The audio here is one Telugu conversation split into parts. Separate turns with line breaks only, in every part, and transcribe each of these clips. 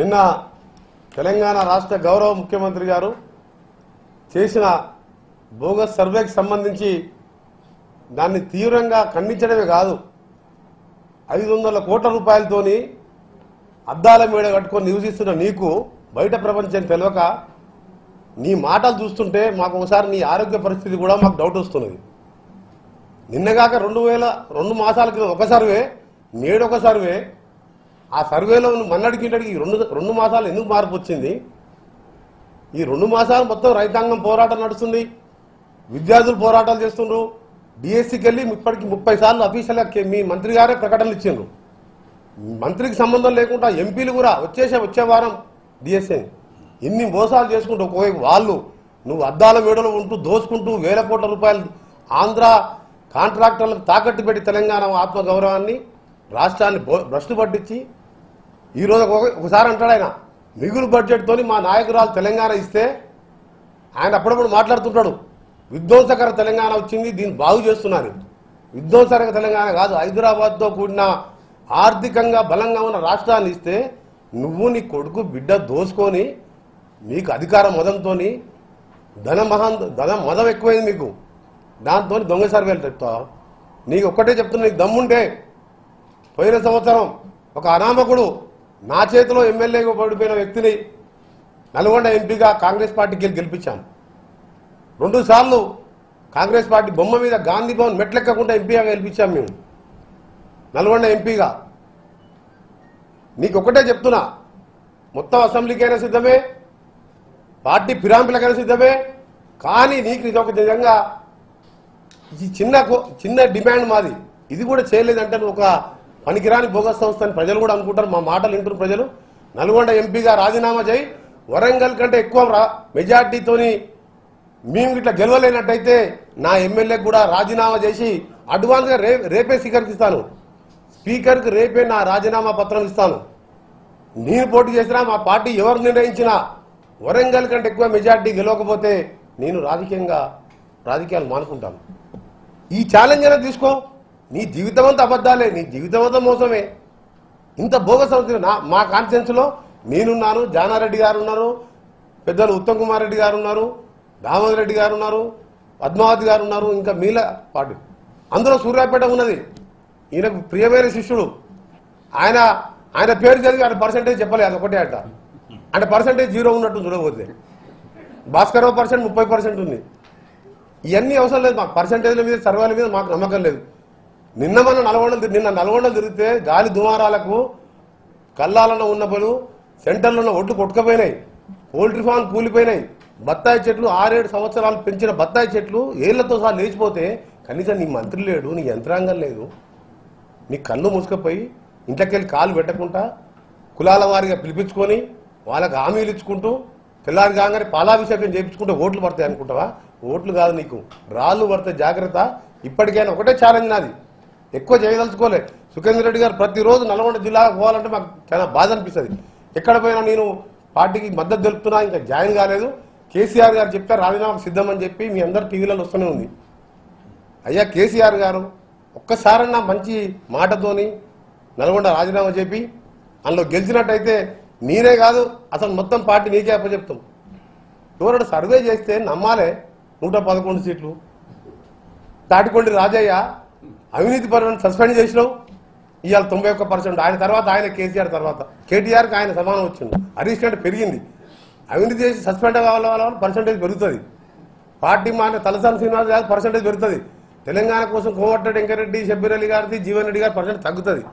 నిన్న తెలంగాణ రాష్ట్ర గౌరవ ముఖ్యమంత్రి గారు చేసిన బోగస్ సర్వేకి సంబంధించి దాన్ని తీవ్రంగా ఖండించడమే కాదు 500 కోట్ల రూపాయలతోని అద్దాల మేడ కట్టుకొని నివసిస్తున్న నీకు బయట ప్రపంచం తెలియక నీ మాటలు చూస్తుంటే మాకు ఒకసారి నీ ఆరోగ్య పరిస్థితి కూడా మాకు డౌట్ వస్తున్నది. నిన్నగాక 2 మాసాల క్రితం ఒక సర్వే, నేడు ఒక సర్వే. ఆ సర్వేలో మన్నడికి ఇంటికి 2 మాసాలు ఎందుకు మార్పు వచ్చింది? ఈ 2 మాసాలు మొత్తం రైతాంగం పోరాటం నడుస్తుంది, విద్యార్థులు పోరాటాలు చేస్తుండ్రు. డిఎస్సికి వెళ్ళి ఇప్పటికి 30 సార్లు అఫీషియల్గా మీ మంత్రి గారే ప్రకటనలు ఇచ్చిండ్రు. మంత్రికి సంబంధం లేకుండా ఎంపీలు కూడా వచ్చే వారం డిఎస్సి ఇన్ని మోసాలు చేసుకుంటూ ఒకవైపు వాళ్ళు నువ్వు అద్దాల మేడలో ఉంటూ దోచుకుంటూ వేల కోట్ల రూపాయలు ఆంధ్ర కాంట్రాక్టర్లకు తాకట్టు పెట్టి తెలంగాణ ఆత్మగౌరవాన్ని రాష్ట్రాన్ని భ్రష్టు పట్టించి ఈరోజు ఒకసారి అంటాడు ఆయన మిగులు బడ్జెట్తో మా నాయకురాలు తెలంగాణ ఇస్తే ఆయన అప్పుడప్పుడు మాట్లాడుతుంటాడు విధ్వంసకర తెలంగాణ వచ్చింది, దీన్ని బాగు చేస్తున్నారు. విధ్వంసకర తెలంగాణ కాదు, హైదరాబాద్తో కూడిన ఆర్థికంగా బలంగా ఉన్న రాష్ట్రాన్ని ఇస్తే నువ్వు నీ కొడుకు బిడ్డ దోసుకొని మీకు అధికార మదంతో ధన మదం ఎక్కువైంది మీకు. దాంతో దొంగ సర్వేలు చెప్తావు. నీకు ఒక్కటే చెప్తున్నా, నీకు దమ్ముంటే పోయిన సంవత్సరం ఒక అనామకుడు నా చేతిలో ఎమ్మెల్యేగా పడిపోయిన వ్యక్తిని నల్గొండ ఎంపీగా కాంగ్రెస్ పార్టీకి గెలిపించాం. 2 సార్లు కాంగ్రెస్ పార్టీ బొమ్మ మీద గాంధీ భవన్ మెట్లెక్కకుండా ఎంపీగా గెలిపించాం మేము నల్గొండ ఎంపీగా. నీకు ఒకటే చెప్తున్నా, మొత్తం అసెంబ్లీకైనా సిద్ధమే, పార్టీ ఫిరాంపులకైనా సిద్ధమే. కానీ నీకు ఇది ఒక నిజంగా చిన్న డిమాండ్ మాది, ఇది కూడా చేయలేదంటే నువ్వు ఒక పనికిరాని బోగస్ సంస్థ అని ప్రజలు కూడా అనుకుంటారు. మా మాటలు వింటున్న ప్రజలు. నల్గొండ ఎంపీగా రాజీనామా చేయి, వరంగల్ కంటే ఎక్కువ మెజార్టీతోని మేము ఇట్లా గెలవలేనట్టయితే నా ఎమ్మెల్యేకి కూడా రాజీనామా చేసి అడ్వాన్స్గా రేపే స్పీకర్కి ఇస్తాను, స్పీకర్కి రేపే నా రాజీనామా పత్రం ఇస్తాను. నేను పోటీ చేసినా మా పార్టీ ఎవరు నిర్ణయించినా వరంగల్ కంటే ఎక్కువ మెజార్టీ గెలవకపోతే నేను రాజకీయాలు మానుకుంటాను. ఈ ఛాలెంజ్ అనేది తీసుకో. నీ జీవితం అంతా అబద్ధాలే, నీ జీవితం అంతా మోసమే. ఇంత బోగస్ అవుతుంది. మా కాన్ఫరెన్స్లో నేనున్నాను, జానారెడ్డి గారు ఉన్నారు, పెద్దలు ఉత్తమ్ కుమార్ రెడ్డి గారు ఉన్నారు, దామోదర్ రెడ్డి గారు ఉన్నారు, పద్మావతి గారు ఉన్నారు, ఇంకా మీల పార్టీ అందులో సూర్యాపేట ఉన్నది. ఈయనకు ప్రియమైన శిష్యుడు ఆయన పేరు చదివి ఆయన పర్సెంటేజ్ చెప్పలేదు, అది ఒకటే అంట. అంటే పర్సెంటేజ్ 0 ఉన్నట్టు చూడకపోతే భాస్కరరావు 30% ఉంది. ఇవన్నీ అవసరం లేదు మాకు, పర్సెంటేజ్ల మీద సర్వేల మీద మాకు నమ్మకం లేదు. నిన్న నల్గొండలు తిరిగితే గాలి దుమారాలకు కల్లాలలో ఉన్న పలు సెంటర్లో ఉన్న ఒడ్లు కొట్టుకుపోయినాయి, పోల్ట్రీ ఫామ్ కూలిపోయినాయి, బత్తాయి చెట్లు 6-7 సంవత్సరాలు పెంచిన బత్తాయి చెట్లు ఏళ్లతో సహా లేచిపోతే కనీసం నీ మంత్రి లేడు, నీ యంత్రాంగం లేదు, నీ కళ్ళు మూసుకపోయి ఇంట్లోకెళ్ళి కాలు పెట్టకుండా కులాల వారిగా పిలిపించుకొని వాళ్ళకి హామీలు ఇచ్చుకుంటూ తెల్లారి కాగానే పాలాభిషేకం చేయించుకుంటే ఓట్లు పడతాయి అనుకుంటావా? ఓట్లు కాదు, నీకు రాళ్ళు పడితే జాగ్రత్త. ఇప్పటికైనా ఒకటే ఛాలెంజ్ నాది, ఎక్కువ చేయదలుచుకోలే. సుఖేందర్ రెడ్డి గారు ప్రతిరోజు నల్గొండ జిల్లాకు పోవాలంటే మాకు చాలా బాధ అనిపిస్తుంది. ఎక్కడ పోయినా నేను పార్టీకి మద్దతు తెలుపుతున్నా, ఇంకా జాయిన్ కాలేదు. కేసీఆర్ గారు చెప్తే రాజీనామాకు సిద్ధమని చెప్పి మీ అందరు టీవీలలో వస్తూనే ఉంది. అయ్యా కేసీఆర్ గారు ఒక్కసారన్నా మంచి మాటతోని నల్గొండ రాజీనామా చెప్పి అందులో గెలిచినట్టయితే నేనే కాదు అసలు మొత్తం పార్టీ నీకే అప్పచెప్తాం. ఎవరైనా సర్వే చేస్తే నమ్మాలే. 111 సీట్లు. తాటికొండి రాజయ్య అవినీతి పరులను సస్పెండ్ చేసినావు, ఇవాళ 91%. ఆయన తర్వాత ఆయన కేసీఆర్ తర్వాత కేటీఆర్కి ఆయన సమానం వచ్చింది. హరీష్ రెడ్డి పెరిగింది. అవినీతి చేసి సస్పెండ్ కావాల వాళ్ళ పర్సంటేజ్ పెరుగుతుంది. పార్టీ మాన తలసాని శ్రీనివాస్ గారి పర్సంటేజ్ పెరుగుతుంది. తెలంగాణ కోసం కోమటిరెడ్డి వెంకరెడ్డి, షబ్బీర్ అలీ గారిది, జీవన్ రెడ్డి గారి పర్సెంట్ తగ్గుతుంది.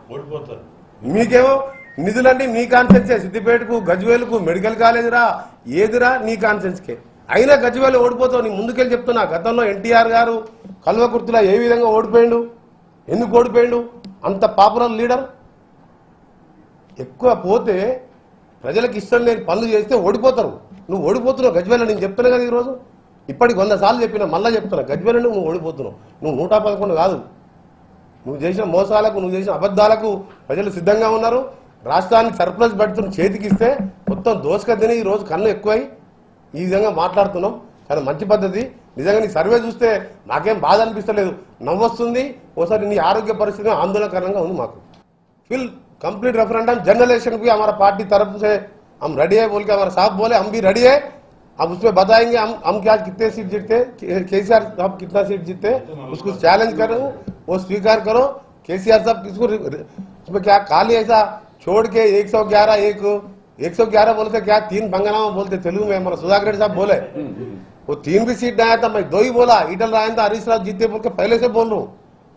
మీకేమో నిధులన్నీ మీ కాన్ఫరెన్సే. సిద్దిపేటకు, గజ్వేలుకు మెడికల్ కాలేజ్ రా, ఏదిరా నీ కాన్ఫరెన్స్కే. అయినా గజ్వేలు ఓడిపోతావు. నీ ముందుకెళ్ళి చెప్తున్నా, గతంలో ఎన్టీఆర్ గారు కల్వకుర్తిలో ఏ విధంగా ఓడిపోయిండు, ఎందుకు ఓడిపోయిండు? అంత పాపులర్ లీడర్. ఎక్కువ పోతే ప్రజలకు ఇష్టం లేని పనులు చేస్తే ఓడిపోతారు. నువ్వు ఓడిపోతున్నావు గజ్వేల్. నేను చెప్తున్నా కదా ఈరోజు, ఇప్పటికి 100 సార్లు చెప్పినా, మళ్ళీ చెప్తున్నా, గజ్వేల్ నువ్వు ఓడిపోతున్నావు. నువ్వు 111 కాదు. నువ్వు చేసిన మోసాలకు, నువ్వు చేసిన అబద్ధాలకు ప్రజలు సిద్ధంగా ఉన్నారు. రాష్ట్రానికి సర్ప్లస్ బడ్జెట్ చేతికి ఇస్తే మొత్తం దోసుక తిని ఈరోజు కన్ను ఎక్కువై ఈ విధంగా మాట్లాడుతున్నాం. కానీ మంచి పద్ధతి. నిజంగా నీ సర్వే చూస్తే నాకేం బాధ అనిపిస్తలేదు, నవ్వొస్తుంది. ఓసారి నీ ఆరోగ్య పరిస్థితి ఆందోళనకరంగా ఉంది మాకు. फिर कंप्लीट रेफरेंडम जनरल इलेक्शन भी हमारा पार्टी तरफ से हम रेडी है बोल के हमारे साहब बोले हम भी रेडी है, अब उसमें बताएंगे हम क्या कितने सीट जीतते, केसीआर साहब कितना सीट जीतते, उसको चैलेंज करो, वो स्वीकार करो। केसीआर साहब किसको उसमें क्या खाली ऐसा छोड़ के 111 बोलते क्या 3 पंगनामा बोलते तेलुगु में, हमारा सुधाकर रेड्डी साहब बोले वो 3 भी सीट नहीं आया था, मैं 2 ही बोला, ईटल राजेंद्र हरीश राव जीते बोल के पहले से बोल रहा हूँ,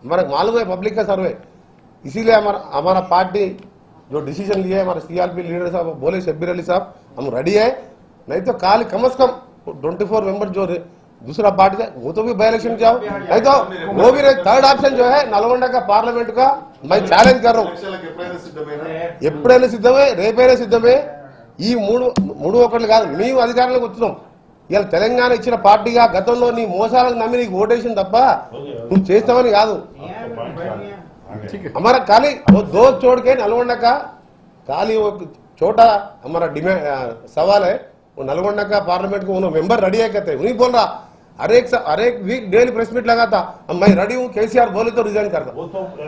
हमारा मालूम है पब्लिक का सर्वे। इसीलिए हमारा पार्टी जो डिसीजन लिया है, हमारे सीआरपी लीडर साहब बोले शब्बीर अली साहब हम रेडी है, नहीं तो कल कम से कम 24 मेंबर जो दूसरा पार्टी है वो तो भी बाई इलेक्शन जाओ, नहीं तो वो भी थर्ड ऑप्शन जो है नलगొండ का पार्लियामेंट का मैं चैलेंज कर रहा हूँ। ఎప్పుడైనా సిద్ధమే, రేపైనా సిద్ధమే। ఈ మూడు ఒకటి కాదు, మేము అధికారంలోకి వచ్చినాం, ఇలా తెలంగాణ ఇచ్చిన పార్టీగా గతంలో నీ మోసాలకు నమ్మి నీకు ఓటేషన్ తప్ప నువ్వు చేస్తామని కాదు। हमारा खाली वो 2 छोड़ के नलगొండ का खाली वो छोटा हमारा डिमांड सवाल है, वो नलगొండ का पार्लियामेंट को उन्होंने मेंबर रेडी है कहते हैं, उन्हीं बोल रहा हर एक वीक डेली प्रेस मीट लगाता, हम मैं रेडी हूँ, केसीआर बोले तो रिजाइन करता।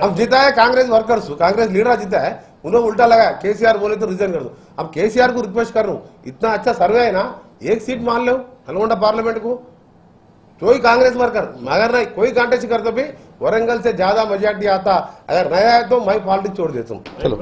हम जीता है कांग्रेस वर्कर्स, कांग्रेस लीडर जीता है, उन्होंने उल्टा लगाया केसीआर बोले तो रिजाइन कर दो। अब केसीआर को रिक्वेस्ट कर रहा हूँ, इतना अच्छा सर्वे है ना, 1 सीट मान लो नलगొండ पार्लियामेंट को, कोई कांग्रेस वर्कर अगर नहीं कोई कांटेस्ट करते भी वरंगल से ज्यादा मेजॉरिटी आता, अगर नया है तो मैं पॉलिटिक्स छोड़ देता हूँ। चलो।